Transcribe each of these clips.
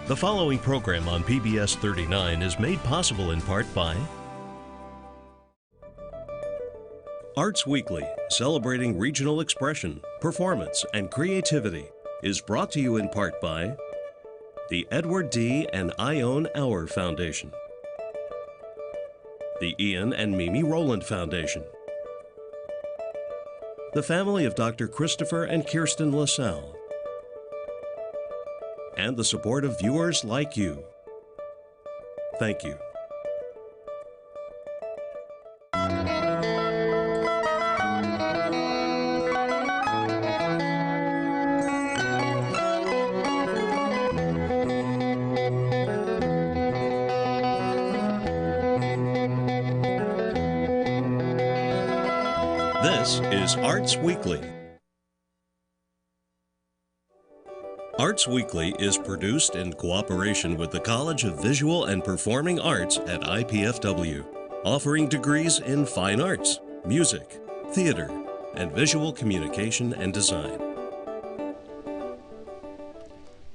The following program on PBS 39 is made possible in part by Arts Weekly, celebrating regional expression, performance, and creativity, is brought to you in part by the Edward D. and Ione Auer Foundation, the Ian and Mimi Rowland Foundation, the family of Dr. Christopher and Kirsten LaSalle, and the support of viewers like you. Thank you. This is Arts Weekly. Arts Weekly is produced in cooperation with the College of Visual and Performing Arts at IPFW, offering degrees in fine arts, music, theater, and visual communication and design.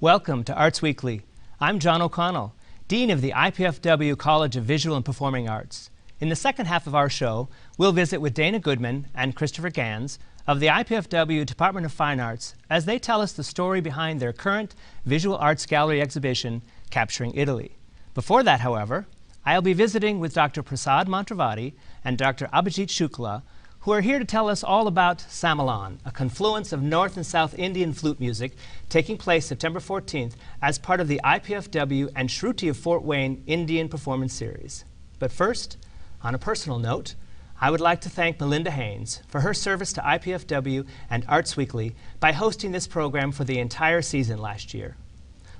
Welcome to Arts Weekly. I'm John O'Connell, Dean of the IPFW College of Visual and Performing Arts. In the second half of our show, we'll visit with Dana Goodman and Christopher Gans of the IPFW Department of Fine Arts as they tell us the story behind their current Visual Arts Gallery exhibition, Capturing Italy. Before that, however, I'll be visiting with Dr. Prasad Mantravadi and Dr. Abhijit Shukla, who are here to tell us all about Sammilan, a confluence of North and South Indian flute music taking place September 14th as part of the IPFW and Shruti of Fort Wayne Indian Performance Series. But first, on a personal note, I would like to thank Melinda Haynes for her service to IPFW and Arts Weekly by hosting this program for the entire season last year.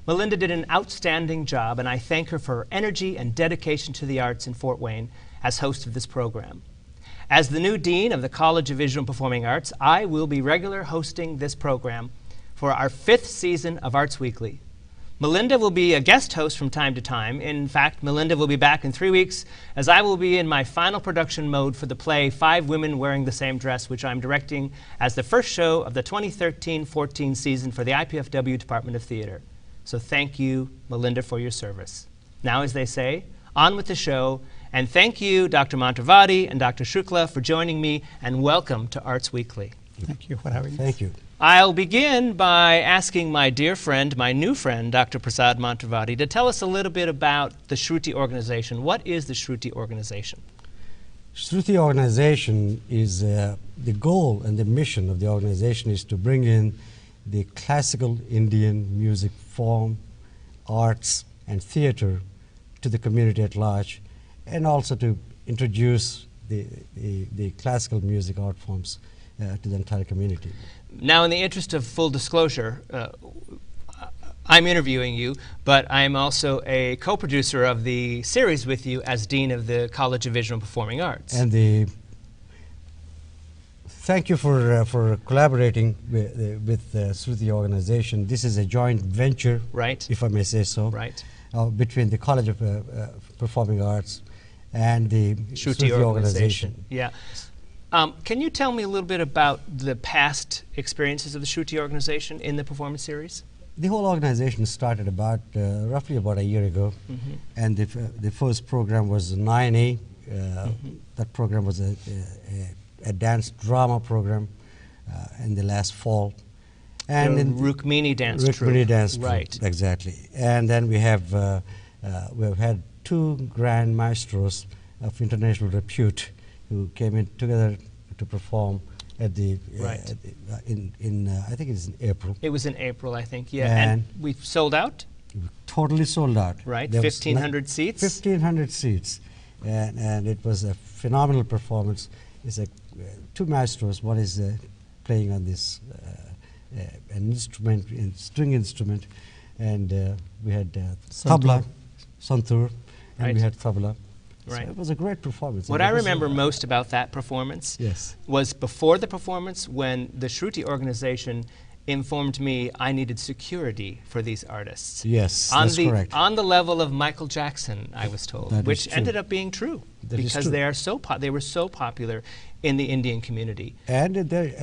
Melinda did an outstanding job, and I thank her for her energy and dedication to the arts in Fort Wayne as host of this program. As the new Dean of the College of Visual and Performing Arts, I will be regular hosting this program for our 5th season of Arts Weekly. Melinda will be a guest host from time to time. In fact, Melinda will be back in 3 weeks as I will be in my final production mode for the play 5 Women Wearing the Same Dress, which I'm directing as the first show of the 2013-14 season for the IPFW Department of Theater. So thank you, Melinda, for your service. Now, as they say, on with the show, and thank you, Dr. Mantravadi and Dr. Shukla, for joining me, and welcome to Arts Weekly. Thank you for having me. Thank you. I'll begin by asking my dear friend, my new friend, Dr. Prasad Mantravadi, to tell us a little bit about the Shruti organization. What is the Shruti organization? Shruti organization is the goal and the mission of the organization is to bring in the classical Indian music form, arts, and theater to the community at large, and also to introduce the classical music art forms to the entire community. Now, in the interest of full disclosure, I'm interviewing you, but I'm also a co-producer of the series with you as Dean of the College of Visual and Performing Arts. And thank you for collaborating with Shruti organization. This is a joint venture, right, if I may say so, right, between the College of Performing Arts and the Shruti organization. Yeah. Can you tell me a little bit about the past experiences of the Shruti organization in the performance series? The whole organization started roughly about a year ago, and the first program was 9A. That program was a dance drama program in the last fall. And the Rukmini dance troupe. Rukmini dance troupe, right. Exactly. And then we've had 2 grand maestros of international repute who came in together to perform at the right. I think it's in April. It was in April, I think. Yeah, and we sold out. Totally sold out. Right, 1,500 seats. 1,500 seats, and it was a phenomenal performance. It's 2 maestros. One is playing on this an instrument, string instrument, and we had tabla, santur, and right. we had tabla. Right. So it was a great performance. What I remember most about that performance yes. was before the performance when the Shruti organization informed me I needed security for these artists. Yes, On that's the correct. on the level of Michael Jackson, I was told, That is which true. ended up being true That is because true. they are they were so popular in the Indian community. And the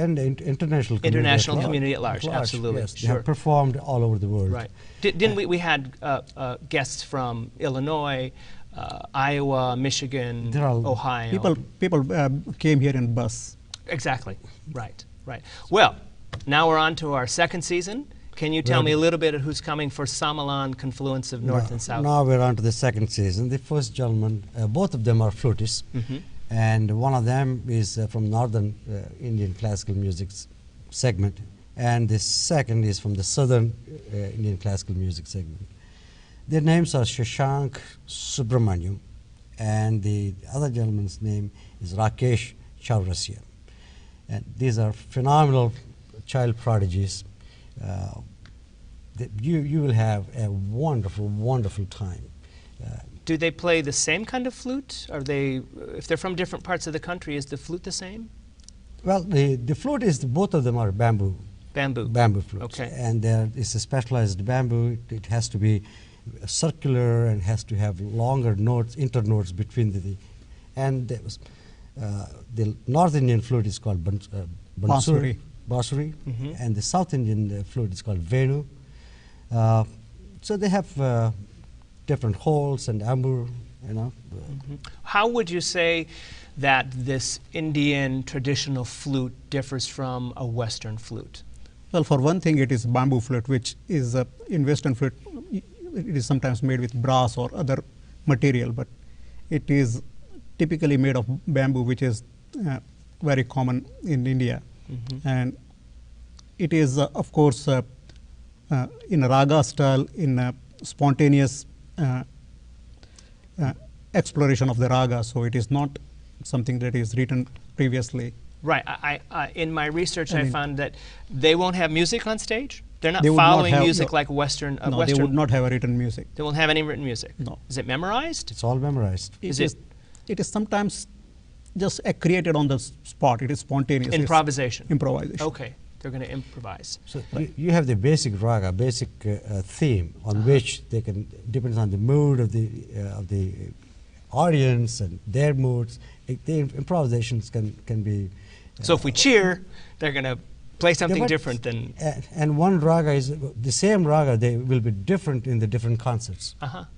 international community International at large. community at large, absolutely, Yes, they sure. have performed all over the world. Right. Didn't we had guests from Illinois, Iowa, Michigan, There are Ohio. People came here in bus. Exactly. Right. Right. Well, now we're on to our second season. Can you tell me a little bit of who's coming for Sammilan Confluence of North and South? Now we're on to the second season. The first gentleman, both of them are flutists, and one of them is from Northern Indian classical music segment, and the second is from the Southern Indian classical music segment. Their names are Shashank Subramaniam, and the other gentleman's name is Rakesh Chaurasia. And these are phenomenal child prodigies. You will have a wonderful, wonderful time. Do they play the same kind of flute? Are they, if they're from different parts of the country, is the flute the same? Well, the flute is, both of them are bamboo flutes. Okay. And there is a specialized bamboo. It has to be circular and has to have longer notes, internotes between and the North Indian flute is called Bansuri. Bansuri, and the South Indian flute is called Venu. So they have different holes and amber, you know. How would you say that this Indian traditional flute differs from a Western flute? Well, for one thing, it is bamboo flute, which is in Western flute, it is sometimes made with brass or other material, but it is typically made of bamboo, which is very common in India. And it is, of course, in a raga style, in a spontaneous exploration of the raga, so it is not something that is written previously. Right. I in my research, I found that they won't have music on stage. They're not They would not following have- music no. like Western. No, Western. they would not have a written music. They won't have any written music. No. Is it memorized? It's all memorized. Is It is sometimes just created on the spot. It is spontaneous. It's Improvisation. improvisation. Okay. They're going to improvise. So you have the basic raga, basic theme on which they can, depends on the mood of the audience and their moods. The improvisations can be. So if we cheer, they're going to play something might- different than. And one raga is the same raga. They will be different in the different concerts.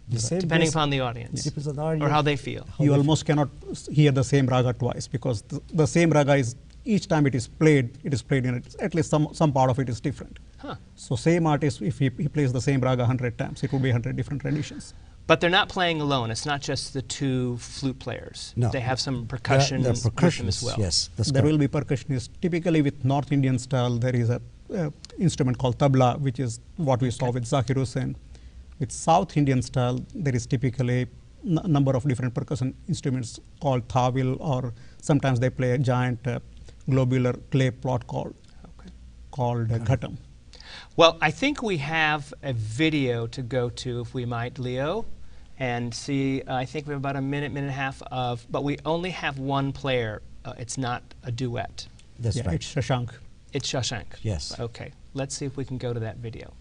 The same Depending basic- upon the audience. Depends on the audience. Or how they feel. You almost cannot hear the same raga twice, because the same raga is, each time it is played in it, at least some part of it is different. Huh. So same artist, if he plays the same raga 100 times, it will be 100 different renditions. But they're not playing alone. It's not just the two flute players. No. They have some percussion They're with them as percussionists, well. yes. That's There correct. will be percussionists. Typically with North Indian style, there is a instrument called tabla, which is what we saw with Zakir Hussain. With South Indian style, there is typically number of different percussion instruments called thavil, or sometimes they play a giant globular clay plot called ghatam. Well, I think we have a video to go to, if we might, Leo, and see. I think we have about a minute and a half of, but we only have one player. It's not a duet. That's Yeah, right. it's Shashank. It's Shashank. Yes. Okay. Let's see if we can go to that video.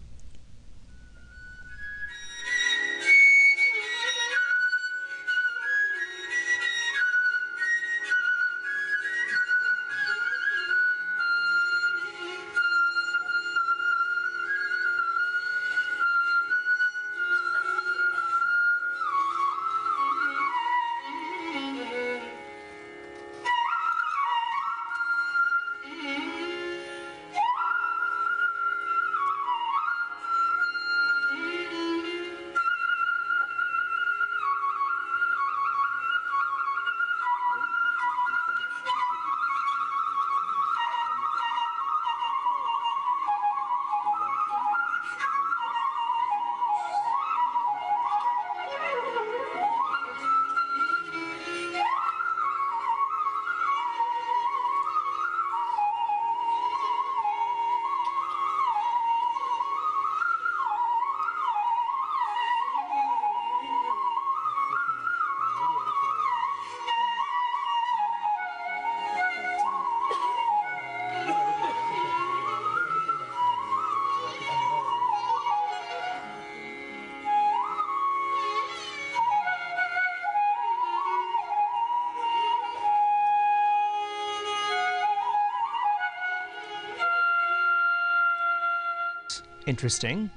Interesting.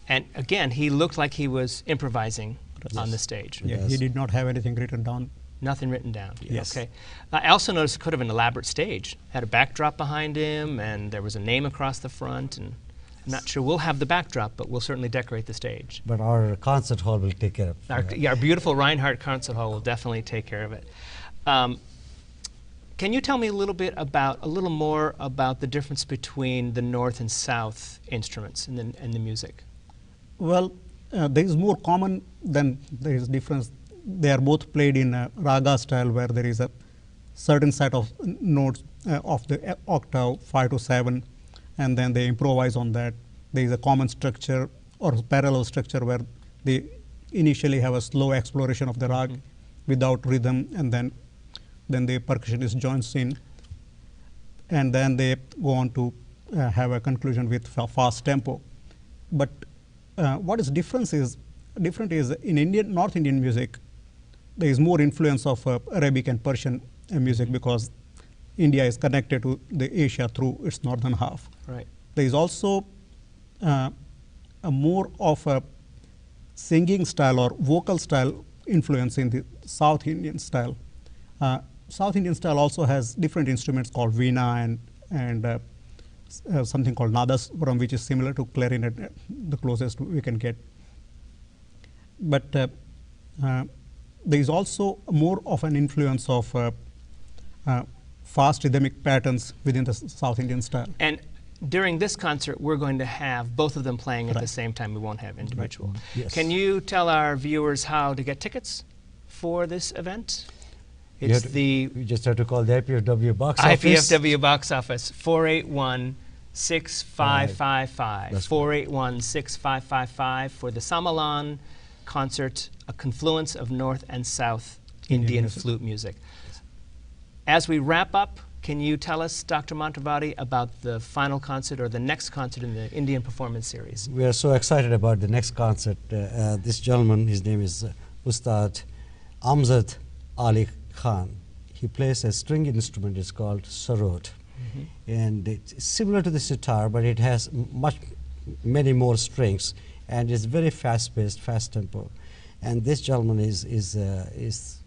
And again, he looked like he was improvising on the stage. Yeah, he did not have anything written down. Nothing written down. Yes. Okay. I also noticed it could have an elaborate stage. Had a backdrop behind him, and there was a name across the front. And I'm not sure we'll have the backdrop, but we'll certainly decorate the stage. But our concert hall will take care of it. Our beautiful Reinhardt Concert Hall will definitely take care of it. Can you tell me a little more about the difference between the north and south instruments in the music? Well, there is more common than there is difference. They are both played in a raga style, where there is a certain set of notes of the octave 5 to 7, and then they improvise on that. There is a common structure or parallel structure where they initially have a slow exploration of the rag without rhythm, and then the percussionist joins in, and then they go on to have a conclusion with fast tempo. But what is different is in North Indian music, there is more influence of Arabic and Persian music, because India is connected to the Asia through its northern half. Right. There is also a more of a singing style or vocal style influence in the South Indian style. South Indian style also has different instruments called veena and something called nadaswaram, which is similar to clarinet, the closest we can get. But there is also more of an influence of fast rhythmic patterns within the South Indian style. And during this concert, we're going to have both of them playing at the same time. We won't have individual. Right. Yes. Can you tell our viewers how to get tickets for this event? It's you just have to call the IPFW box office. IPFW box office, 481-6555. 481-6555 for the Sammilan concert, a confluence of North and South Indian flute music. As we wrap up, can you tell us, Dr. Mantravadi, about the final concert or the next concert in the Indian Performance Series? We are so excited about the next concert. This gentleman, his name is Ustad Amjad Ali Khan. He plays a string instrument. It's called sarod, and it's similar to the sitar, but it has many more strings, and it's very fast-paced, fast tempo. And this gentleman is he's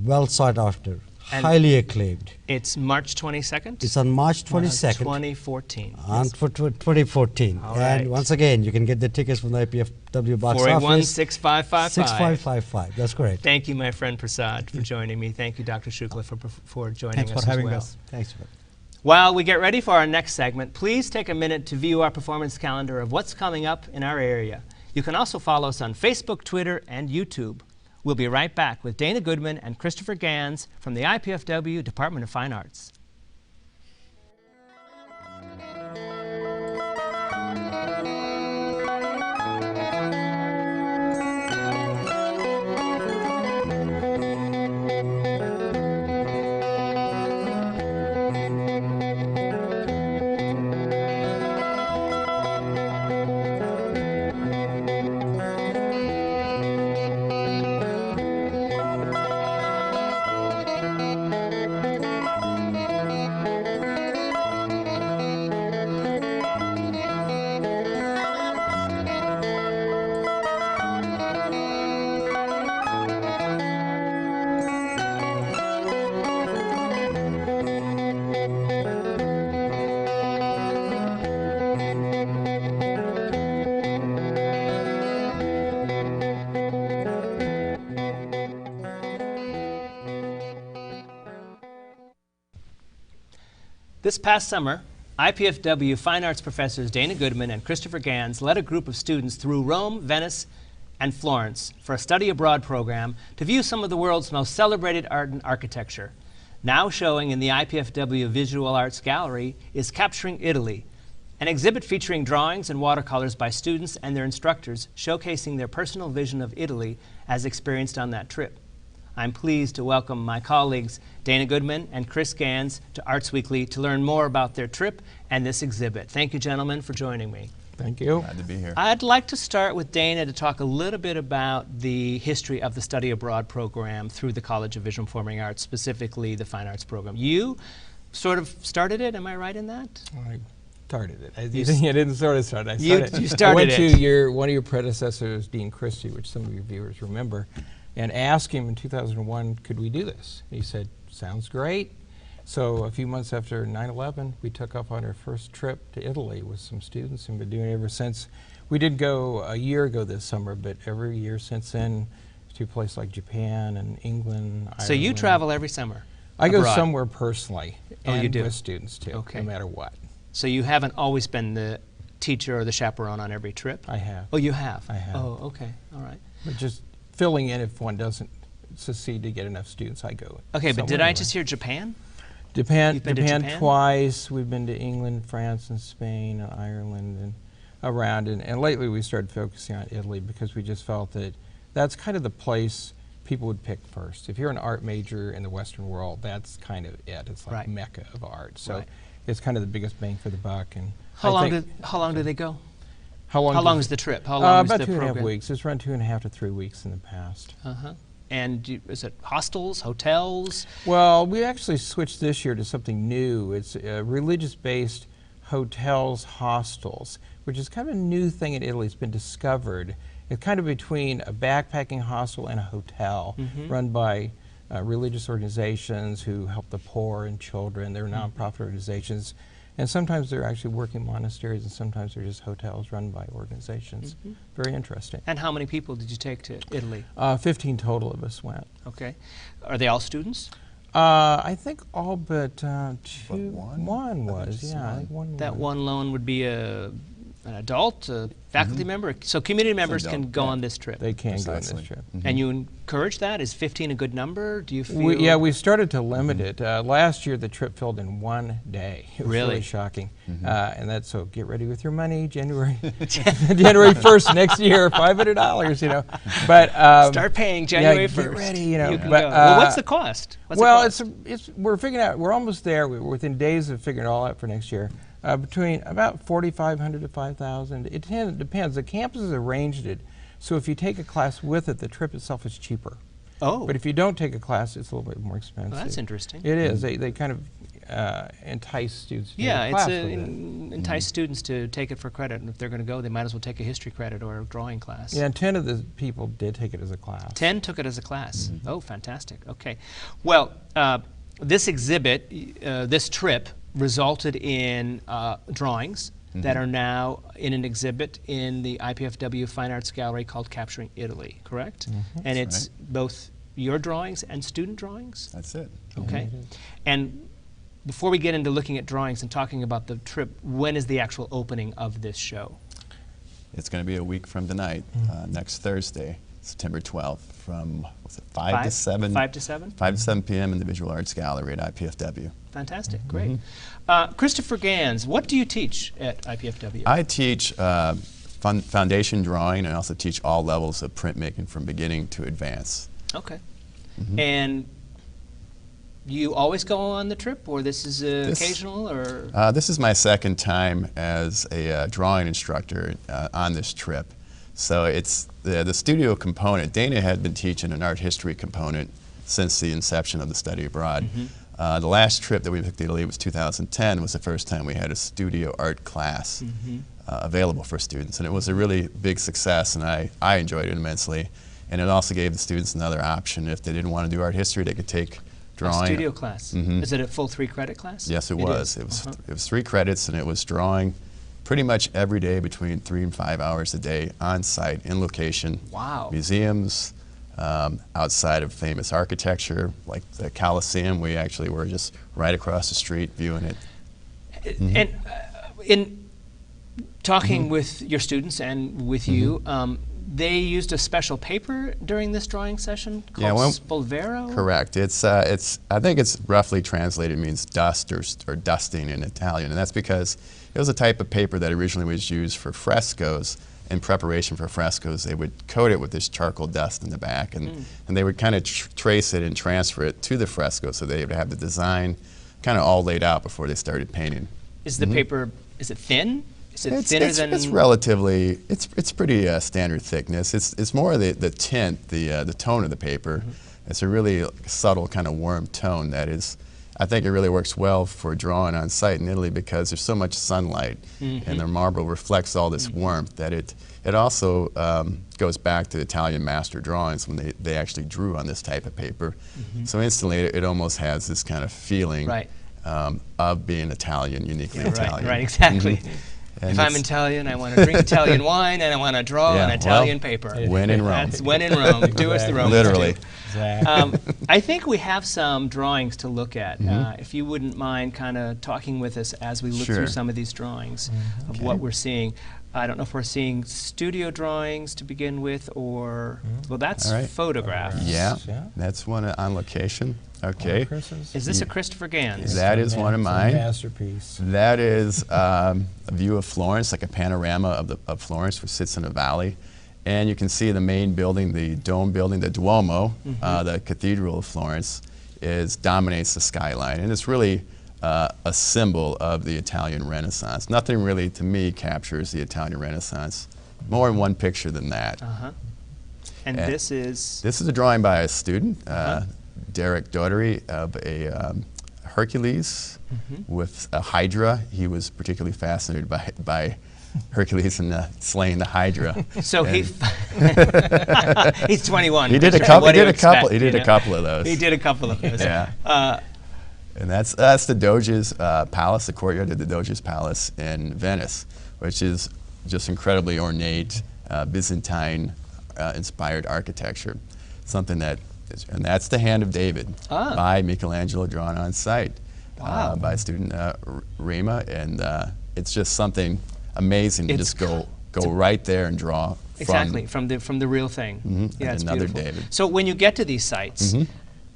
well sought after, And highly acclaimed. It's March 22nd? It's on March 22nd. 2014. On for 2014. All And right. once again, you can get the tickets from the IPFW box office. 481-6555. 6555. That's correct. Thank you, my friend Prasad, for joining me. Thank you, Dr. Shukla, for joining Thanks us for having as well. us. Thanks for that. While we get ready for our next segment, please take a minute to view our performance calendar of what's coming up in our area. You can also follow us on Facebook, Twitter, and YouTube. We'll be right back with Dana Goodman and Christopher Gans from the IPFW Department of Fine Arts. This past summer, IPFW Fine Arts professors Dana Goodman and Christopher Gans led a group of students through Rome, Venice, and Florence for a study abroad program to view some of the world's most celebrated art and architecture. Now showing in the IPFW Visual Arts Gallery is Capturing Italy, an exhibit featuring drawings and watercolors by students and their instructors showcasing their personal vision of Italy as experienced on that trip. I'm pleased to welcome my colleagues Dana Goodman and Chris Gans to Arts Weekly to learn more about their trip and this exhibit. Thank you, gentlemen, for joining me. Thank you. Glad to be here. I'd like to start with Dana to talk a little bit about the history of the study abroad program through the College of Visual and Performing Arts, specifically the Fine Arts program. You sort of started it, am I right in that? started it. I didn't sort of start it. You started I went it. to one of your predecessors, Dean Christie, which some of your viewers remember, and asked him in 2001, could we do this? And he said, sounds great. So a few months after 9/11, we took off on our first trip to Italy with some students and been doing it ever since. We did go a year ago this summer, but every year since then to places like Japan and England, So you Ireland. travel every summer? I go abroad? somewhere personally, Oh, and you do? with students too, Okay. no matter what. So you haven't always been the teacher or the chaperone on every trip? I have. Oh, you have? I have. Oh, okay. All right. But just filling in if one doesn't succeed to get enough students, I go. Okay, but somewhere did I anyway. just hear Japan? Japan, You've been to Japan Japan? twice. We've been to England, France, and Spain, and Ireland, and around. And lately we started focusing on Italy because we just felt that that's kind of the place people would pick first. If you're an art major in the Western world, that's kind of it. It's like Right. Mecca of art. So Right. it's kind of the biggest bang for the buck. And How I long think- do they go? How long? How long does is the trip? How long is about the 2.5 program? weeks. It's run 2.5 to 3 weeks in the past. Uh-huh. And is it hostels, hotels? Well, we actually switched this year to something new. It's religious-based hotels, hostels, which is kind of a new thing in Italy. It's been discovered. It's kind of between a backpacking hostel and a hotel run by religious organizations who help the poor and children. They're nonprofit organizations. And sometimes they're actually working monasteries, and sometimes they're just hotels run by organizations. Very interesting. And how many people did you take to Italy? 15 total of us went. Okay. Are they all students? I think all but two. one? One I think was, just yeah. I one. think one That was. one lone would be an adult, a faculty member? So community members can adult, go yeah. on this trip? They can go on Precisely. this trip. And you encourage that? Is 15 a good number? Do you feel? Yeah, we started to limit it. Last year, the trip filled in one day. It was Really? really shocking. And that's so. Get ready with your money, January 1st next year, $500. You know, but Start paying January yeah, 1st. Get ready, you know. You can but, go. Well, what's the cost? What's the well, cost? it's we're figuring out. We're almost there. We're within days of figuring it all out for next year. Between about 4,500 to 5,000. It depends. The campuses arranged it so if you take a class with it, the trip itself is cheaper. Oh. But if you don't take a class, it's a little bit more expensive. Well, that's interesting. It is. They kind of entice students to take Yeah, a it's class with it. entice students to take it for credit, and if they're going to go, they might as well take a history credit or a drawing class. Yeah, and 10 of the people did take it as a class. 10 took it as a class. Oh, fantastic. Okay. Well, this exhibit, this trip, resulted in drawings that are now in an exhibit in the IPFW Fine Arts Gallery called Capturing Italy, correct? And That's it's both your drawings and student drawings? That's it. Okay. And before we get into looking at drawings and talking about the trip, when is the actual opening of this show? It's going to be a week from tonight, next Thursday, September 12th, from 5 to 7. 5 to 7? 5 to 7 p.m. in the Visual Arts Gallery at IPFW. Fantastic. Great. Christopher Gans, what do you teach at IPFW? I teach foundation drawing, and I also teach all levels of printmaking from beginning to advanced. Okay. And you always go on the trip, or this is occasional, or? This is my second time as a drawing instructor on this trip. So it's the studio component. Dana had been teaching an art history component since the inception of the study abroad. The last trip that we took to Italy was 2010, was the first time we had a studio art class available for students. And it was a really big success, and I enjoyed it immensely. And it also gave the students another option. If they didn't want to do art history, they could take drawing. A studio class. Is it a full 3-credit class? Yes, it was. is. It was 3 credits, and it was drawing pretty much every day between 3 and 5 hours a day on site, in location. Wow. Museums, outside of famous architecture, like the Colosseum. We actually were just right across the street viewing it. And in talking with your students and with you, they used a special paper during this drawing session called Yeah, well, Spolvero? Correct. I think it's roughly translated means dust or dusting in Italian, and that's because it was a type of paper that originally was used for frescoes. In preparation for frescoes, they would coat it with this charcoal dust in the back, and they would kind of trace it and transfer it to the fresco, so they would have the design kind of all laid out before they started painting. Is the paper, is it thin? Is it thinner than? It's relatively, it's pretty standard thickness. It's more the tint, the tone of the paper. It's a really subtle kind of warm tone that is, I think it really works well for drawing on site in Italy because there's so much sunlight and the marble reflects all this warmth that it also goes back to Italian master drawings when they actually drew on this type of paper. So instantly it almost has this kind of feeling of being Italian, uniquely Italian. Right, exactly. And if I'm Italian, I want to drink Italian wine and I want to draw on Italian paper. When in Rome. That's when in Rome. Do as the Romans Literally. do. Exactly. I think we have some drawings to look at. If you wouldn't mind kind of talking with us as we look through some of these drawings of what we're seeing. I don't know if we're seeing studio drawings to begin with or, well, that's photographs. Yeah, that's one on location. Okay. Is this a Christopher Gans? That is one of mine. Masterpiece. That is a view of Florence, like a panorama of Florence, which sits in a valley. And you can see the main building, the dome building, the Duomo, the Cathedral of Florence, dominates the skyline. And it's really a symbol of the Italian Renaissance. Nothing really, to me, captures the Italian Renaissance more in one picture than that. And this is? This is a drawing by a student, Derek Daughtery, of a Hercules with a Hydra. He was particularly fascinated by Hercules and slaying the Hydra. So he's 21. He did a couple. He did a couple of those. He did a couple of those. Yeah. And that's the Doge's palace, the courtyard of the Doge's palace in Venice, which is just incredibly ornate, Byzantine-inspired architecture. Something that, and that's the Hand of David by Michelangelo, drawn on site by student Rima, and it's just something amazing to just go right there and draw. Exactly, from the real thing. Yeah, it's another beautiful. David. So when you get to these sites,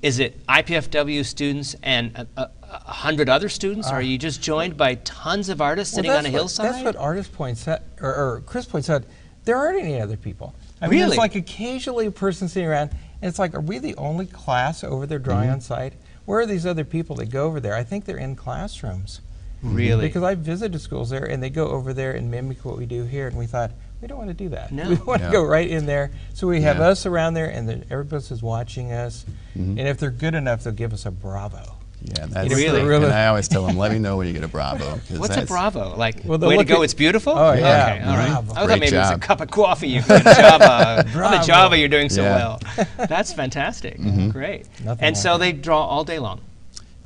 is it IPFW students and 100 other students? Or are you just joined by tons of artists sitting on a hillside? That's what artist points out, or Chris points out. There aren't any other people. I mean, Really? it's like occasionally a person sitting around, and it's like, are we the only class over there drawing on site? Where are these other people that go over there? I think they're in classrooms. Really? Because I visited schools there, and they go over there and mimic what we do here, and we thought, we don't want to do that. No. We want to go right in there. So we have us around there, and then everybody else is watching us. And if they're good enough, they'll give us a bravo. Yeah, that's Really? and I always tell them, let me know when you get a Bravo. 'Cause What's a Bravo? Like, Well, they'll way to look go, at- it's beautiful? Oh, yeah. Okay, all right. Bravo. I thought Great maybe it was a job. cup of coffee you got in Java. On the Bravo. Java, you're doing so Yeah. well. That's fantastic. Great. Nothing And like so it. they draw all day long.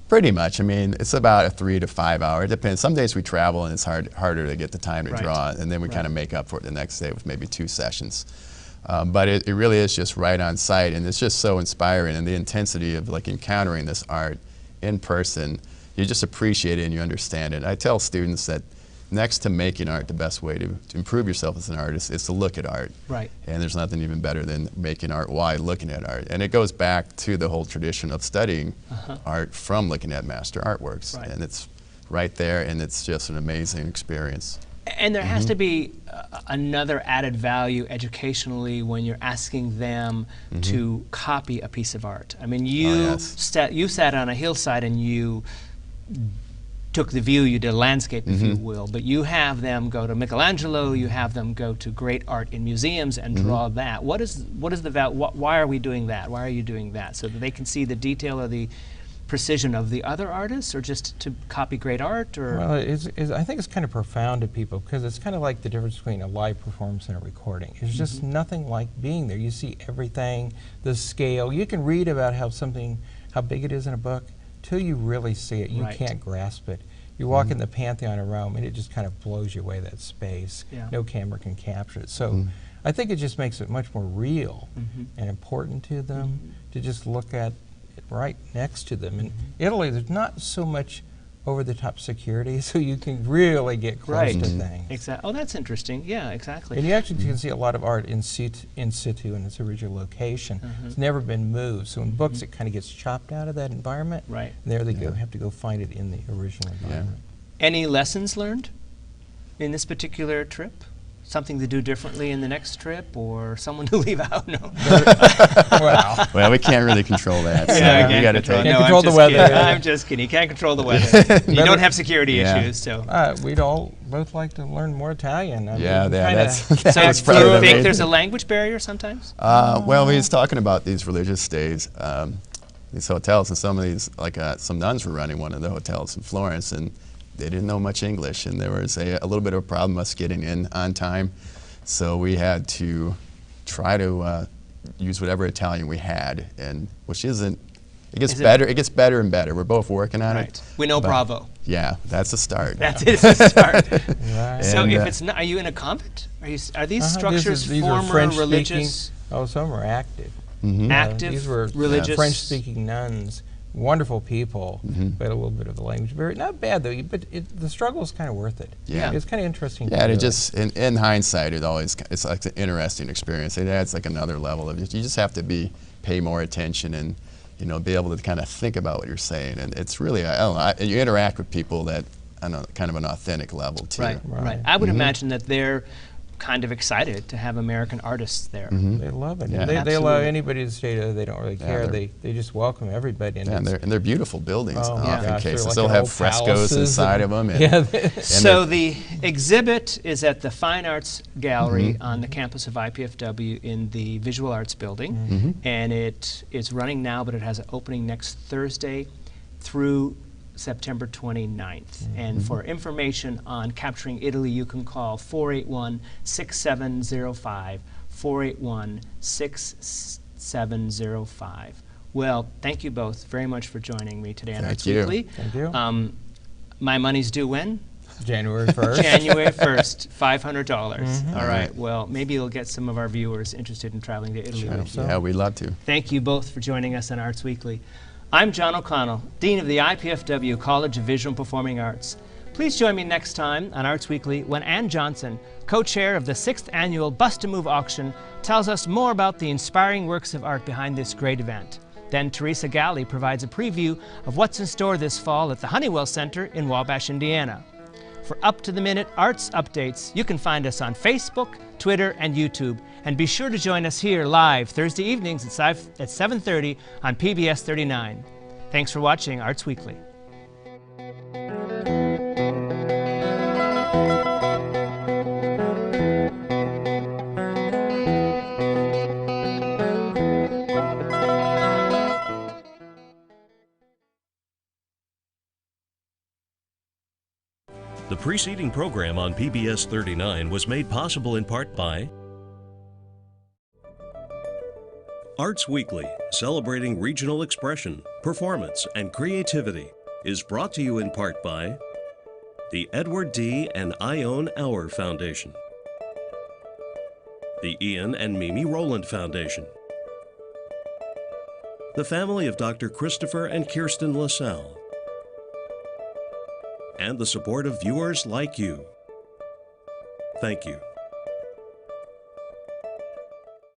Pretty much. I mean, it's about a 3 to 5 hour. It depends. Some days we travel and it's harder to get the time to Right. draw, and then we kind of make up for it the next day with maybe 2 sessions. But it really is just right on site, and it's just so inspiring. And the intensity of like encountering this art in person, you just appreciate it and you understand it. I tell students that next to making art, the best way to improve yourself as an artist is to look at art. Right. And there's nothing even better than making art while looking at art. And it goes back to the whole tradition of studying art from looking at master artworks. Right. And it's right there, and it's just an amazing experience. And there has to be another added value educationally when you're asking them to copy a piece of art. I mean, you sat on a hillside and you took the view, you did a landscape, if you will, but you have them go to Michelangelo, you have them go to great art in museums and draw that. What is the value? Why are we doing that? Why are you doing that? So that they can see the detail or the precision of the other artists, or just to copy great art? Or Well, I think it's kind of profound to people because it's kind of like the difference between a live performance and a recording. It's just nothing like being there. You see everything, the scale. You can read about how big it is in a book. Till you really see it, you Right. can't grasp it. You walk in the Pantheon of Rome, and it just kind of blows you away, that space. Yeah. No camera can capture it. So I think it just makes it much more real and important to them to just look at it right next to them. In Italy, there's not so much over-the-top security, so you can really get close to things. Exactly. Oh, that's interesting. Yeah, exactly. And you actually can see a lot of art in situ in its original location. It's never been moved. So in books, it kind of gets chopped out of that environment. Right. And there they go. Have to go find it in the original environment. Any lessons learned in this particular trip? Something to do differently in the next trip, or someone to leave out? No. Wow. Well, we can't really control that, so Yeah, we got to control- take Can't no, I'm control the just weather. kidding. I'm just kidding. You can't control the weather. You don't have security Yeah. issues, so. We'd all both like to learn more Italian. I mean, Yeah, that's that's So that's do probably you the think main there's a thing. language barrier sometimes? Well, he's talking about these religious days. these hotels, and some of these, like some nuns were running one of the hotels in Florence, and they didn't know much English, and there was a little bit of a problem us getting in on time. So we had to try to use whatever Italian we had, and which isn't. It gets better. It gets better and better. We're both working on it. We know Bravo. Yeah, that's a start. That's it. It's a start. Right. So And, if it's not, are you in a convent? Are these structures These are former French religious? speaking. Oh, some are active. Active These were religious French-speaking nuns, wonderful people, but a little bit of the language. Very not bad though, but the struggle is kind of worth it. Yeah. It's kind of interesting. Yeah, to and it do just in hindsight, it's like an interesting experience. It adds like another level of it. You just have to pay more attention and be able to kind of think about what you're saying. And it's really you interact with people that on a kind of an authentic level too. Right. I would imagine that they're kind of excited to have American artists there. They love it. Yeah. They allow anybody to stay there. They don't really care. they're- They just welcome everybody. And they're beautiful buildings. Oh, in my often gosh, they're cases, like they'll in have old frescoes palaces inside and- of them. And, Yeah. So the exhibit is at the Fine Arts Gallery on the campus of IPFW in the Visual Arts Building, and it is running now, but it has an opening next Thursday through September 29th. And for information on Capturing Italy, you can call 481-6705, 481-6705. Well, thank you both very much for joining me today on Thank Arts you. Weekly. Thank you. My money's due when? January 1st. January 1st, $500. All right, well, maybe you'll get some of our viewers interested in traveling to Italy. with you. Yeah, we'd love to. Thank you both for joining us on Arts Weekly. I'm John O'Connell, Dean of the IPFW College of Visual and Performing Arts. Please join me next time on Arts Weekly when Ann Johnson, co-chair of the 6th annual Bust a Move auction, tells us more about the inspiring works of art behind this great event. Then Teresa Galley provides a preview of what's in store this fall at the Honeywell Center in Wabash, Indiana. For up-to-the-minute arts updates, you can find us on Facebook, Twitter, and YouTube. And be sure to join us here live Thursday evenings at 7:30 on PBS 39. Thanks for watching Arts Weekly. The preceding program on PBS 39 was made possible in part by Arts Weekly, celebrating regional expression, performance, and creativity, is brought to you in part by the Edward D. and Ione Auer Foundation, the Ian and Mimi Rowland Foundation, the family of Dr. Christopher and Kirsten LaSalle, and the support of viewers like you. Thank you.